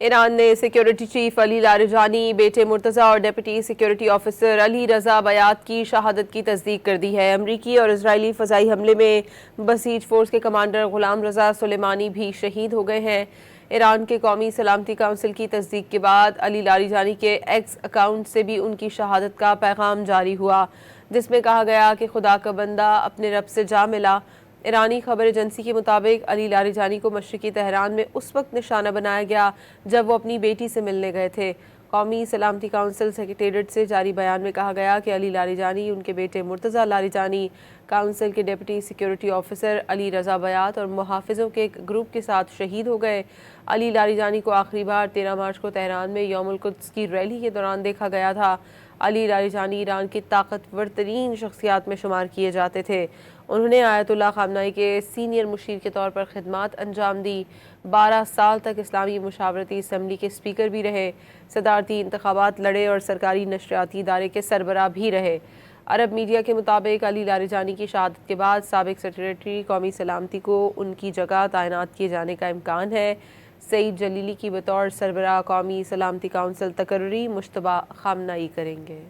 ایران نے security chief علی Larijani, بیٹے مرتضیٰ اور deputy security officer Ali Raza بیات کی شہادت کی تصدیق کر دی ہے۔ امریکی اور اسرائیلی فضائی حملے میں بسیج فورس کے کمانڈر غلام رضا سلیمانی بھی شہید ہو گئے ہیں۔ ایران کے قومی سلامتی کونسل کی تصدیق کے بعد علی لاریجانی کے ایکس اکاؤنٹ سے بھی ان کی شہادت کا پیغام جاری ہوا، جس میں کہا گیا کہ خدا کا بندہ اپنے رب سے جا ملا۔ ایرانی خبر ایجنسی کے مطابق علی لاریجانی کو مشرقی تہران میں اس وقت نشانہ بنایا گیا جب وہ اپنی بیٹی سے ملنے گئے تھے۔ قومی سلامتی کونسل سیکریٹریٹ سے جاری بیان میں کہا گیا کہ علی لاریجانی، ان کے بیٹے مرتضیٰ لاریجانی، کونسل کے deputy security officer Ali Raza بیات اور محافظوں کے ایک گروپ کے ساتھ شہید ہو گئے۔ علی لاریجانی کو آخری بار 13 مارچ کو تہران میں یوم القدس کی ریلی کے دوران دیکھا گیا تھا۔ علی لاریجانی ایران کی طاقتور ترین شخصیات میں شمار کیے جاتے تھے۔ انہوں نے آیت اللہ خامنائی کے سینئر مشیر کے طور پر خدمات انجام دی۔ 12 سال تک اسلامی مشاورتی اسمبلی کے اسپیکر بھی رہے، صدارتی انتخابات لڑے اور سرکاری نشریاتی ادارے کے سربراہ بھی رہے۔ عرب میڈیا کے مطابق علی لاریجانی کی شہادت کے بعد سابق سیکریٹری قومی سلامتی کو ان کی جگہ تعینات کیے جانے کا امکان ہے۔ سعید جلیلی کی بطور سربراہ قومی سلامتی کونسل تقرری مشتبہ خامنائی کریں گے۔